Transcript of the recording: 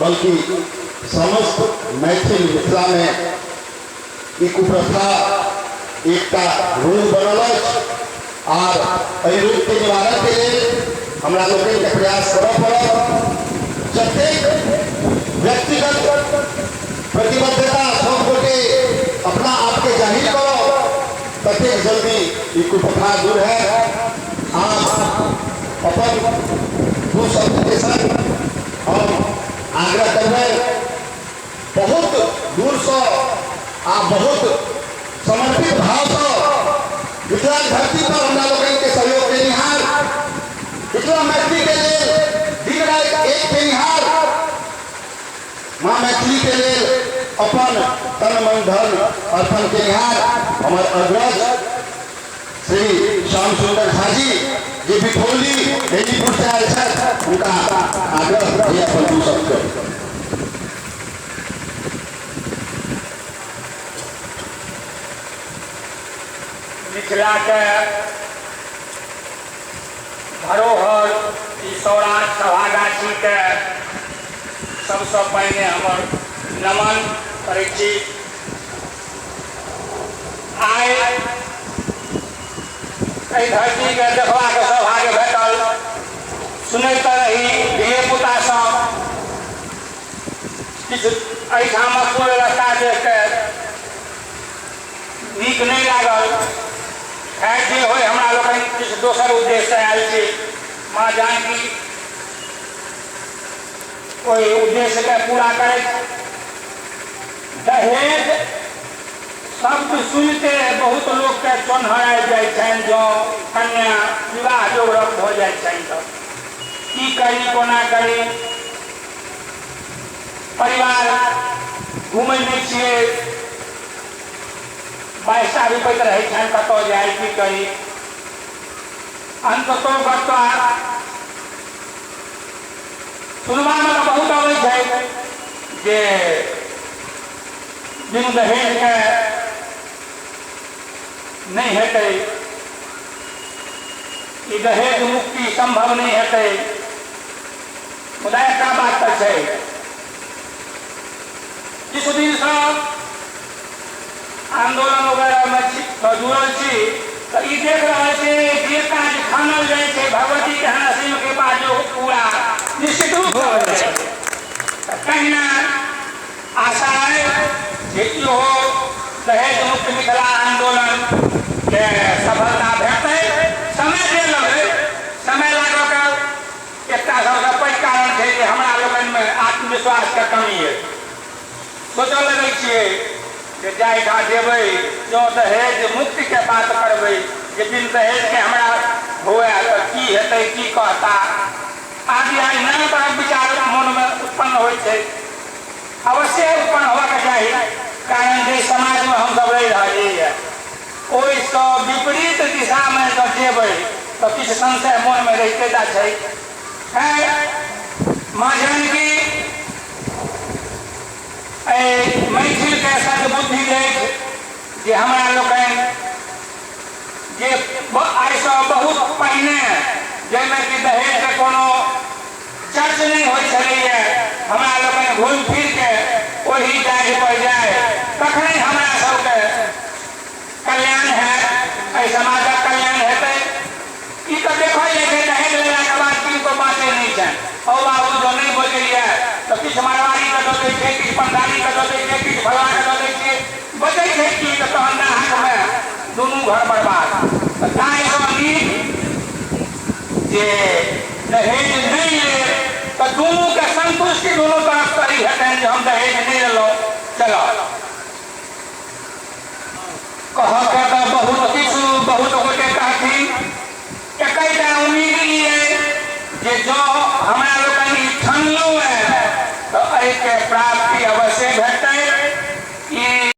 बल्कि समस्त मैथिल मिथिला में ई कुप्रथा एकटा रोग बनल और एहि रोग के निवारण के लिए हमरा लोकनि के प्रयास करऽ पड़त। जतेक व्यक्तिगत प्रतिबद्धता सब गोटे अपना आप के जाहिर करो ततेक जल्दी ई कुप्रथा दूर है। आप अपन दू शब्द के संग हम आग्रह करबै, बहुत दूर से आ बहुत समर्पित भाव से मिथिला धरती पर हमरा लोकनि के सहयोग देनिहार, मिथिला मैथिली के लिए दिन राति एक देनिहार, माँ मैथिली के लिए अपन तन मन धन अर्पण केनिहार हमर अग्रज श्री श्याम सुंदर झा जी जे बिठौली बेनीपुर से आयल छथि, हुनका आग्रह रही अपन दू शब्द। मिथिला के धरोहर सौराठ सभागाछी के सबसे पहले हमर नमन करै छी। आइ एहि धरती के देखबाक सौभाग्य भेटल, सुनैत रही धिये पुता सब किछु एहिठामक व्यवस्था देख के नीक नहीं लागल। खैर जे होय, हमरा लोकनि किछु दोसर उद्देश्य से आयल छी। माँ जानकी ओहि उद्देश्य के पूरा करैत दहेज शब्द सुनते बहुत लोग के चोन्हराइ जाइ छनि, जो कन्या विवाह जोगरक हो जाइ छनि तऽ की करी कोना करी, परिवार घूमै नहि छियै, पैसा रुपैत रहै छनि, कतऽ जाइ की करी। अंततः बच्चा सुनबा में बहुत अबै छै जे बिन दहेज के नहीं हेतै, ई दहेज मुक्ति संभव नहीं हेतै। मुदा एकटा बात तऽ छै, किछु दिन से आंदोलन वगैरह में जुड़ल छी तो ई देख रहे थे जे काज खानल जाए छै भगवती के हनसी के बाद जो पूरा निश्चित रूप से कहना आशा है जे इहो दहेज मुक्त मिथिला आंदोलन के सफलता भेटै। समय जे लगै, समय लागल एकटा सबसे पैघ कारण छै जे हमरा लोकनि में आत्मविश्वास के कमी है। सोचऽ लगै छियै जे जाहिठाम जेबै जो दहेज मुक्ति के बात करबै, जे बिन दहेज के हमरा हुए तो की हेतै, की कहता आदि आदि नाना तरह विचार मन में उत्पन्न होइ छै। अवश्य उत्पन्न होबाक चाही, कारण जे समाज में हम सब रहि रहलियै ओहिसँ विपरीत दिशा में जब जेबै तो किछु संशय मन में रहिते टा छै। माँ जानकी मैथिल के सद्बुद्धि देख जे हमरा लोकनि जे आइसँ बहुत पहिने जाहिमे कि दहेज के कोनो चर्च नहीं होइ छलैए, हमरा लोकनि घूमि फिर के ओही दाढ़ी पर जाए तखने हमरा सबके कल्याण है, एहि समाजक कल्याण हेतै। ई तऽ देखल जाइ छै दहेज लेलाके बाद किनको बाते नहीं छै। ओ बाबू जो नहीं बचैए तो किछु मारवाड़ी के दऽ दै छै, किछु पंडाली के दऽ दै छै, किछु फलना के दऽ दै छै, बचै छै कि तऽ तहन हाथ में दुनू घर बर्बाद। ताहिसँ नीक जे दहेज नहीं ले तो दुनू के संतुष्टि दुनू तरफ करी हेतनि जे हम दहेज नहीं लेलहुँ, चलो कह के तो बहुत किछु बहुत गोटे कहथिन। एकटा उम्मीद लिए जे जो हमरा लोकनि ठानलहुँ है तो एहि के प्राप्ति अवश्य भेटतै।